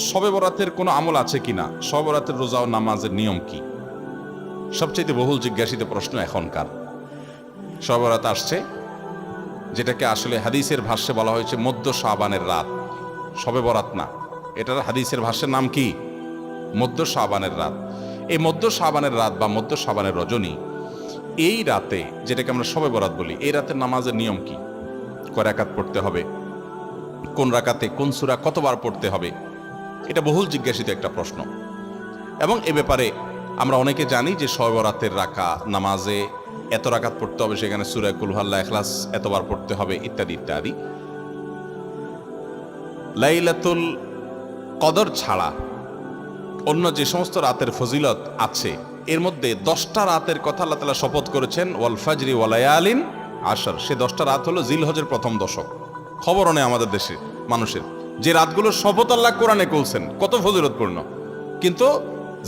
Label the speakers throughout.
Speaker 1: শবে বরাতের কোনো আমল আছে কিনা, শবে বরাতের রোজা ও নামাজের নিয়ম কি, সবচেয়ে বহুল জিজ্ঞাসিত প্রশ্ন এখনকার। শবে বরাত আসছে, যেটাকে আসলে হাদিসের ভাষ্যে বলা হয়েছে মধ্য শাবানের রাত, শবে বরাত না, এটার হাদিসের ভাষ্যের নাম কি? মধ্য শাবানের রাত। এই মধ্য শাবানের রাত বা মধ্য শাবানের রজনী, এই রাতে যেটাকে আমরা শবে বরাত বলি, এই রাতের নামাজের নিয়ম কি? কয় রাকাত পড়তে হবে, কোন রাকাতে কোন সূরা কতবার পড়তে হবে, এটা বহুল জিজ্ঞাসিত একটা প্রশ্ন। এবং এ ব্যাপারে আমরা অনেকে জানি যে শবে বরাতের নামাজে এত রাকাত পড়তে হবে, সেখানে সূরা কুল হু আল্লাহু ইখলাস এতবার পড়তে হবে, ইত্যাদি ইত্যাদি। লাইলাতুল কদর ছাড়া অন্য যে সমস্ত রাতের ফজিলত আছে, এর মধ্যে 10টা রাতের কথা আল্লাহ তাআলা শপথ করেছেন, ওয়াল ফাজরি ওয়া লায়ালিন আশর। সে 10টা রাত হলো জিলহজের প্রথম দশক। খবরও নেই আমাদের দেশে মানুষের, যে রাতগুলোর শপথ আল্লাহ কোরআনে করছেন, কত ফজিলতপূর্ণ, কিন্তু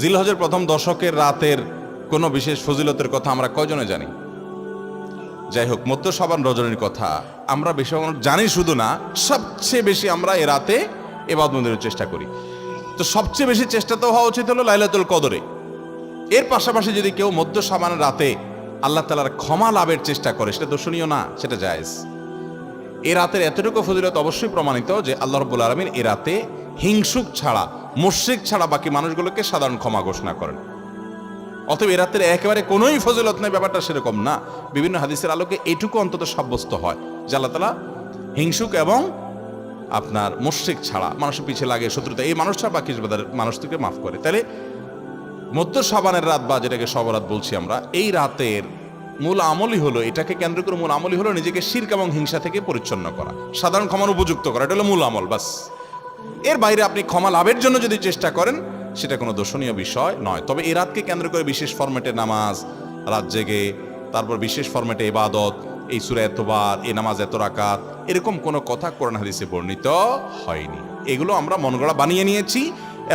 Speaker 1: জিলহজের প্রথম দশকের রাতের কোনো বিশেষ ফজিলতের কথা আমরা কয়জনে জানি? যাই হোক, মধ্য শাবান রজনীর কথা আমরা বেশি জানি শুধু না, সবচেয়ে বেশি আমরা এ রাতে ইবাদত বন্দেগীর চেষ্টা করি। তো সবচেয়ে বেশি চেষ্টা তো হওয়া উচিত হলো লাইলাতুল কদরে। এর পাশাপাশি যদি কেউ মধ্য শাবানের রাতে আল্লাহ তাআলার ক্ষমা লাভের চেষ্টা করে, সেটা দর্শনীয় না, সেটা জায়েজ। এ রাতের এতটুকু ফজিলত অবশ্যই প্রমাণিত যে আল্লাহ রাব্বুল আলামিন এ রাতে হিংসুক ছাড়া, মুশরিক ছাড়া বাকি মানুষগুলোকে সাধারণ ক্ষমা ঘোষণা করেন। অতএব এ রাতের একেবারে কোনোই ফজিলত নেই, ব্যাপারটা সেরকম না। বিভিন্ন হাদিসের আলোকে এটুকু অন্তত সাব্যস্ত হয় যে আল্লাহ তাআলা হিংসুক এবং আপনার মুশরিক ছাড়া, মানুষের পিছিয়ে লাগে শত্রুতা, এই মানুষ ছাড়া বাকি মানুষকে মাফ করে। তাহলে মধ্য শাবানের রাত বা যেটাকে শবে বরাত বলছি আমরা, এই রাতের মূল আমলই হলো, এটাকে কেন্দ্র করে মূল আমলই হলো নিজেকে শিরক এবং হিংসা থেকে পরিচ্ছন্ন করা, সাধারণ ক্ষমার উপযুক্ত করা। এটা হলো মূল আমল, বাস। এর বাইরে আপনি ক্ষমা লাভের জন্য যদি চেষ্টা করেন, সেটা কোনো দর্শনীয় বিষয় নয়। তবে এই রাতকে কেন্দ্র করে বিশেষ ফরম্যাটে নামাজ, রাত জেগে, তারপর বিশেষ ফরম্যাটে ইবাদত, এই সূরা এতবার, এই নামাজ এত রাকাত, এরকম কোনো কথা কোরআন হাদিসে বর্ণিত হয়নি। এগুলো আমরা মনগড়া বানিয়ে নিয়েছি।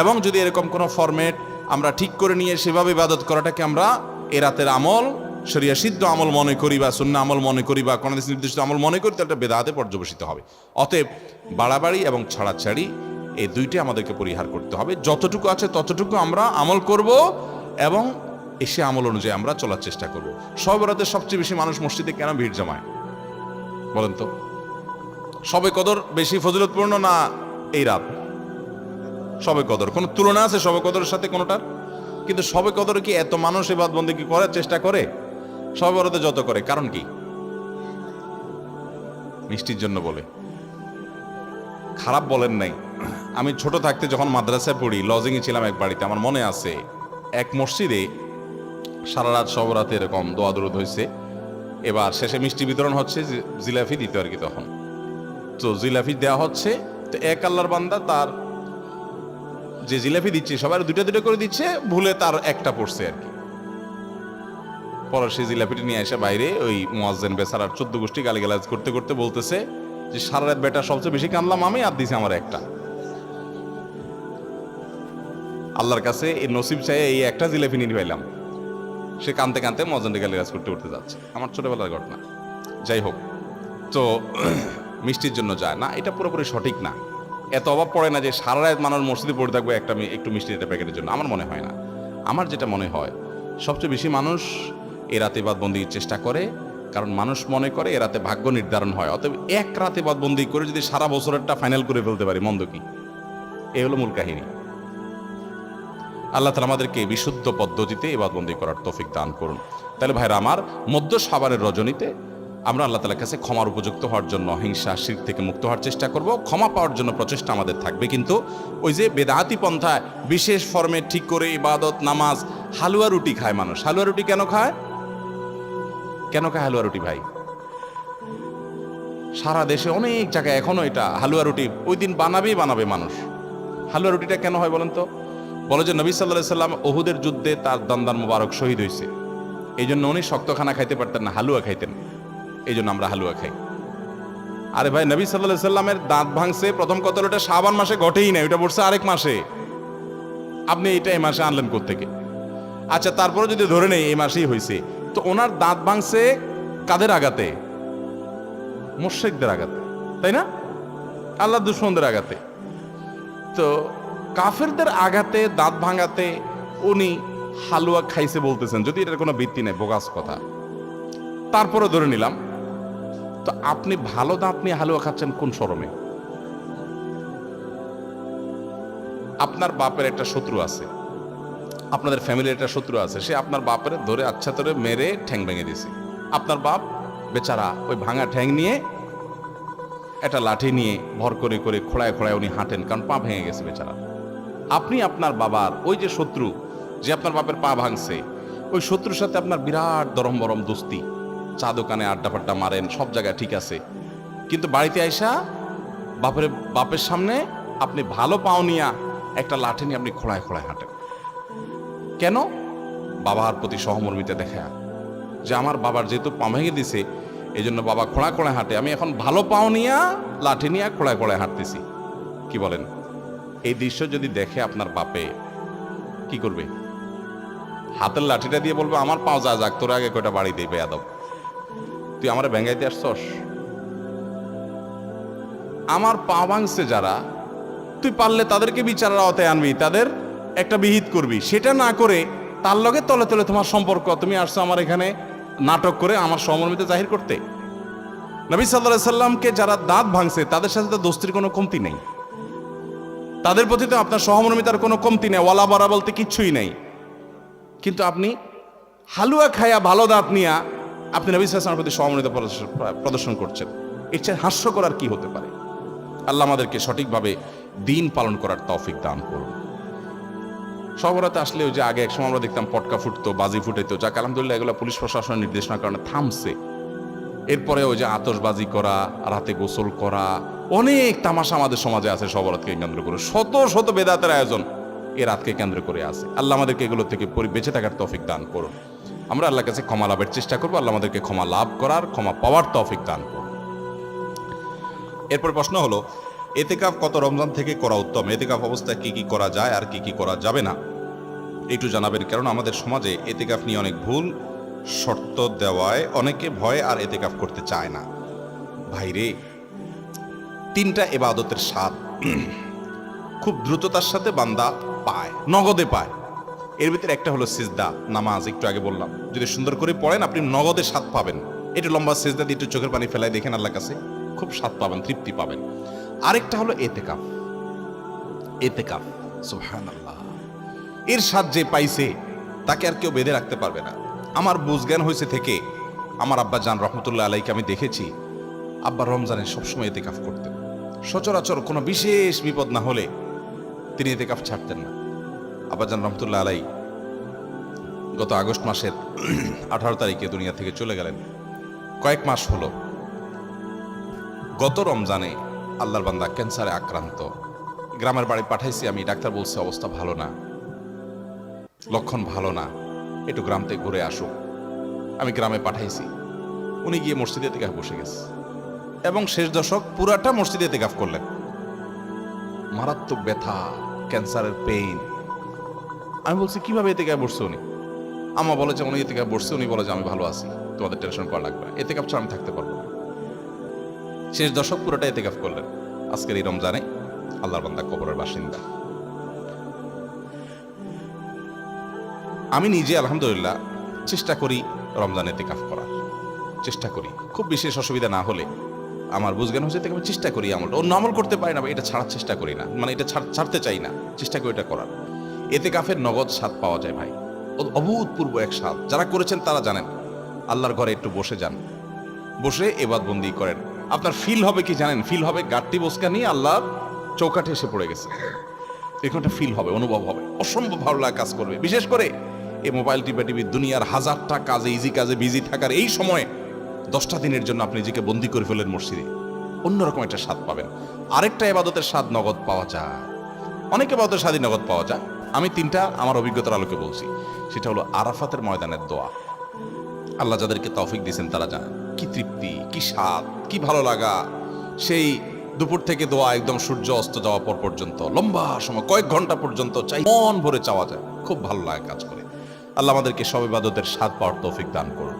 Speaker 1: এবং যদি এরকম কোনো ফরম্যাট আমরা ঠিক করে নিয়ে সেভাবে ইবাদত করাটাকে আমরা এ রাতের আমল, শরিয়া সিদ্ধ আমল মনে করি বা সুন্নাহ আমল মনে করি বা কোন হাদিস নির্দিষ্ট আমল মনে করি, তাহলে বেদাতে পর্যবসিত হবে। অতএব বাড়াবাড়ি এবং ছাড়াছাড়ি এই দুইটি আমাদেরকে পরিহার করতে হবে। যতটুকু আছে ততটুকু আমরা আমল করব এবং এসে আমল অনুযায়ী আমরা চলার চেষ্টা করব। শবে বরাতে সবচেয়ে বেশি মানুষ মসজিদে কেন ভিড় জমায় বলেন তো? শবে কদর বেশি ফজিলতপূর্ণ না এই রাত? শবে কদর কোনো তুলনা আছে শবে কদরের সাথে কোনোটার? কিন্তু শবে কদরে কি এত মানুষ ইবাদত বন্দেগী করার চেষ্টা করে শবে বরাতে যত করে? কারণ কি? মিষ্টির জন্য বলে, খারাপ বলেন নাই। আমি ছোট থাকতে যখন মাদ্রাসায় পড়ি, লজিংয়ে ছিলাম এক বাড়িতে, আমার মনে আছে এক মসজিদে সারা রাত শবে বরাতে এরকম দোয়া দরুদ হয়েছে। এবার শেষে মিষ্টি বিতরণ হচ্ছে, জিলাপি দিতে আর কি, তখন তো জিলাপি দেওয়া হচ্ছে। তো এক আল্লাহর বান্দা তার যে জিলাপি দিচ্ছে সবার দুটা দুটো করে দিচ্ছে, ভুলে তার একটা পড়ছে আর কি। পরে সেই জিলাপিটি নিয়ে এসে বাইরে ওই মুয়াজ্জিন বেচারার 14 গোষ্ঠী গালিগালাজ করতে করতে বলতেছে যে সারা রাত বেটা সবচেয়ে বেশি কানলাম আমি, আর দিছে আমার একটা। আল্লাহর কাছে এই নসিব চাই এই একটা জিলাপি নিয়ে পাইলাম। সে কানতে কানতে মুয়াজ্জিনকে গালিগালাজ করতে করতে যাচ্ছে। আমার ছোটবেলার ঘটনা। যাই হোক, তো মিষ্টির জন্য যায় না, এটা পুরোপুরি সঠিক না। এত অভাব পড়ে না যে সারা রাত মানুষ মসজিদে পড়ে থাকবে একটু মিষ্টি একটা প্যাকেটের জন্য, আমার মনে হয় না। আমার যেটা মনে হয়, সবচেয়ে বেশি মানুষ এ রাতে ইবাদত বন্দেগীর চেষ্টা করে, কারণ মানুষ মনে করে এ রাতে ভাগ্য নির্ধারণ হয়। অতএব এক রাতে ইবাদত বন্দেগী করে যদি সারা বছরেরটা ফাইনাল করে ফেলতে পারি, মন্দ কি? এই হলো মূল কাহিনী। আল্লাহ তাআলা আমাদেরকে বিশুদ্ধ পদ্ধতিতে ইবাদত বন্দেগী করার তৌফিক দান করুন। তাহলে ভাইরা আমার, মধ্য শাবানের রজনীতে আমরা আল্লাহ তাআলার কাছে ক্ষমার উপযুক্ত হওয়ার জন্য, হিংসা শিরক থেকে মুক্ত হওয়ার চেষ্টা করব। ক্ষমা পাওয়ার জন্য প্রচেষ্টা আমাদের থাকবে। কিন্তু ওই যে বেদাতি পন্থায় বিশেষ ফর্মে ঠিক করে ইবাদত, নামাজ, হালুয়া রুটি খায় মানুষ। হালুয়া রুটি কেন খায়? কেন খায় হালুয়া রুটি ভাই? সারা দেশে অনেক জায়গায় এখনো এটা হালুয়া রুটি ওই দিন বানাবে মানুষ। হালুয়া রুটিটা কেন হয় বলেন তো? বলে যে নবী সাল্লাল্লাহু আলাইহি সাল্লাম উহুদের যুদ্ধে তার দন্দান মোবারক শহীদ হয়েছে, এই জন্য উনি শক্ত খানা খাইতে পারতেন না, হালুয়া খাইতেন। এই জন্য আমরা হালুয়া খাই। আরে ভাই, নবী সাল্লাল্লাহু আলাইহি সাল্লামের দাঁত ভাঙছে প্রথম কতল, ওটা শাবান মাসে ঘটেই না, ওটা পড়ছে আরেক মাসে। আপনি এটা এই মাসে আনলেন কোত্থেকে? আচ্ছা, তারপরে যদি ধরে নেই এই মাসেই হয়েছে, তো ওনার দাঁত ভাঙছে কাদের আঘাতে? মুশরিকদের আঘাতে, তাই না? আল্লাহর দুশমনদের আঘাতে। তো কাফেরদের আঘাতে, দাঁত ভাঙাতে উনি হালুয়া খাইছে বলতেছেন, যদি এটার কোনো ভিত্তি নেই, বোগাস কথা। তারপরে ধরে নিলাম, তো আপনি ভালো দাঁত নিয়ে হালুয়া খাচ্ছেন কোন শরমে? আপনার বাপের একটা শত্রু আছে, আপনাদের ফ্যামিলির একটা শত্রু আছে, সে আপনার বাপের ধরে আচ্ছা ধরে মেরে ঠ্যাং ভেঙে দিছে। আপনার বাপ বেচারা ওই ভাঙা ঠ্যাং নিয়ে একটা লাঠি নিয়ে ভর করে করে খোড়ায় খোড়ায় উনি হাঁটেন, কারণ পা ভেঙে গেছে বেচারা। আপনি আপনার বাবার ওই যে শত্রু, যে আপনার বাপের পা ভাঙছে, ওই শত্রুর সাথে আপনার বিরাট দরম বরম দোস্তি, চা দোকানে আড্ডা ফাড্ডা মারেন, সব জায়গায় ঠিক আছে, কিন্তু বাড়িতে আইসা বাপের সামনে আপনি ভালো পাও নিয়া একটা লাঠি নিয়ে আপনি খোড়ায় খোড়ায় হাঁটেন। কেন? বাবার প্রতি সহমর্মিতা দেখা, যে আমার বাবার যেহেতু পা ভেঙে দিছে, এই জন্য বাবা খোঁড়া খোঁড়ায় হাঁটে, আমি এখন ভালো পাও নিয়া লাঠি নিয়ে খোঁড়ায় খোঁড়ায় হাঁটতেছি। কি বলেন? এই দৃশ্য যদি দেখে আপনার বাপে কি করবে? হাতের লাঠিটা দিয়ে বলবে, আমার পাও যা যাক, তোর আগে কয়টা বাড়ি দিই বেয়াদব, তুই আমার ভেঙ্গাইতে আসছস? আমার পা ভাঙছে যারা, তুই পারলে তাদেরকে বিচারের আওতায় আনবি, তাদের একটা বিহিত করবি। সেটা না করে তার লগে তলে তলে তোমার সম্পর্ক, তুমি আসছো আমার এখানে নাটক করে আমার সহমর্মিতা জাহির করতে। নবী সাল্লাল্লাহু আলাইহি সাল্লামকে যারা দাঁত ভাঙছে তাদের সাথে তো দোস্তির কোনো কমতি নেই, তাদের প্রতি তো আপনার সহমর্মিতার কোনো কমতি নেই, ওয়ালা বারা বলতে কিচ্ছুই নেই। কিন্তু আপনি হালুয়া খায়া ভালো দাঁত নিয়া আপনি নবী সাল্লাল্লাহু আলাইহি ওয়াসাল্লামের প্রতি সহমর্মিতা প্রদর্শন করছেন। এর চেয়ে হাস্যকর আর কি হতে পারে? আল্লাহ আমাদেরকে সঠিকভাবে দিন পালন করার তৌফিক দান করুন। শহরাতে আসলে ওই যে আগে এক সময় আমরা দেখতাম পটকা ফুটতো, বাজি ফুটাইতো, যাক আলহামদুলিল্লাহ এগুলো পুলিশ প্রশাসনের নির্দেশনার কারণে থামছে। এরপরে ওই যে আতশবাজি করা, রাতে গোসল করা, অনেক তামাশা আমাদের সমাজে আছে শহরাতকে কেন্দ্র করে, শত শত বেদাতের আয়োজন এ রাতকে কেন্দ্র করে আছে। আল্লাহ আমাদেরকে এগুলো থেকে বেঁচে থাকার তৌফিক দান করুন। আমরা আল্লাহর কাছে ক্ষমা লাভের চেষ্টা করবো, আল্লাহ আমাদেরকে ক্ষমা লাভ করার, ক্ষমা পাওয়ার তৌফিক দান করুন। এরপর প্রশ্ন হলো, এতেকাফ কত রমজান থেকে করা উত্তম? এতেকাফ অবস্থায় কি কি করা যায় আর কি কি করা যাবে না একটু জানাবেন, কারণ আমাদের সমাজে এতেকাফ নিয়ে অনেক ভুল শর্ত দেওয়ায় অনেকে ভয় আর এতেকাফ করতে চায় না। ভাইরে, তিনটা ইবাদতের স্বাদ খুব দ্রুততার সাথে বান্দা পায়, নগদে পায়। এর ভিতরে একটা হলো সিজদা, নামাজ। একটু আগে বললাম, যদি সুন্দর করে পড়েন আপনি নগদে স্বাদ পাবেন। একটু লম্বা সিজদা দিয়ে একটু চোখের পানি ফেলাই দেখেন, আল্লাহর কাছে খুব স্বাদ পাবেন, তৃপ্তি পাবেন। আরেকটা হলো এতেকাফ। এতেকাফ, সুবহানাল্লাহ, এর স্বাদ যে পাইছে তাকে আর কেউ বেঁধে রাখতে পারবে না। আমার বুঝজ্ঞান হয়েছে থেকে আমার আব্বা জান রহমতুল্লাহ আলাইকে আমি দেখেছি, আব্বা রমজানে সবসময় এতেকাফ করতেন। সচরাচর কোনো বিশেষ বিপদ না হলে তিনি এতেকাফ ছাড়তেন না। আব্বা জান রহমতুল্লাহ আলাই গত আগস্ট মাসের 18 তারিখে দুনিয়া থেকে চলে গেলেন। কয়েক মাস হলো। গত রমজানে আল্লাহর বান্দা ক্যান্সারে আক্রান্ত, গ্রামের বাড়ি পাঠাইছি আমি, ডাক্তার বলছে অবস্থা ভালো না, লক্ষণ ভালো না, একটু গ্রাম থেকে ঘুরে আসুক। আমি গ্রামে পাঠাইছি, উনি গিয়ে মসজিদে এতেকাফ বসে গেছে এবং শেষ দশক পুরাটা মসজিদে এতেকাফ করলেন। মারাত্মক ব্যথা, ক্যান্সারের পেইন। আমি বলছি কিভাবে এতেকাফ বসছে উনি? আমা বলে যে উনি এতেকাফ বসছে, উনি বলে যে আমি ভালো আছি, তোমাদের টেনশন করা লাগবে না, এতেকাফ ছাড়া আমি থাকতে পারবো না। শেষ দশক পুরোটা এতেকাফ করলেন। আজকের এই রমজানে আল্লাহর বান্দা কবরের বাসিন্দা। আমি নিজে আলহামদুলিল্লাহ চেষ্টা করি রমজানে এতেকাফ করার, চেষ্টা করি। খুব বিশেষ অসুবিধা না হলে আমার বুঝজ্ঞান হচ্ছে থেকে আমি চেষ্টা করি আমলটা। অন্য আমল করতে পারি না, এটা ছাড়ার চেষ্টা করি না, মানে এটা ছাড়তে চাই না, চেষ্টা করি এটা করার। এতেকাফের নগদ স্বাদ পাওয়া যায় ভাই, অভূতপূর্ব এক স্বাদ। যারা করেছেন তারা জানেন। আল্লাহর ঘরে একটু বসে যান, বসে ইবাদতবন্দি করেন, আপনার ফিল হবে কি জানেন? ফিল হবে গাঁটটি বসকা নিয়ে আল্লাহর চৌকাঠে এসে পড়ে গেছে, এরকম একটা ফিল হবে, অনুভব হবে, অসম্ভব ভালো লাগা কাজ করবে। বিশেষ করে এই মোবাইল টিপি দুনিয়ার হাজারটা কাজে, ইজি কাজে বিজি থাকার এই সময়ে 10টা দিনের জন্য আপনি নিজেকে বন্দি করে ফেলেন মসজিদে, অন্যরকম একটা স্বাদ পাবেন। আরেকটা ইবাদতের স্বাদ নগদ পাওয়া যায়, অনেক ইবাদতের স্বাদই নগদ পাওয়া যায়। আমি তিনটা আমার অভিজ্ঞতার আলোকে বলছি। সেটা হলো আরাফাতের ময়দানের দোয়া। আল্লাহ যাদেরকে তৌফিক দিয়েছেন তারা জানেন কি তৃপ্তি, কি স্বাদ, কি ভালো লাগা। সেই দুপুর থেকে দোয়া একদম সূর্য অস্ত যাওয়া পর পর্যন্ত লম্বা সময়, কয়েক ঘন্টা পর্যন্ত চাই, মন ভরে চাওয়া যায়, খুব ভালো লাগে কাজ করে। আল্লাহ আমাদেরকে সব ইবাদতের স্বাদ পাওয়ার তৌফিক দান করুন।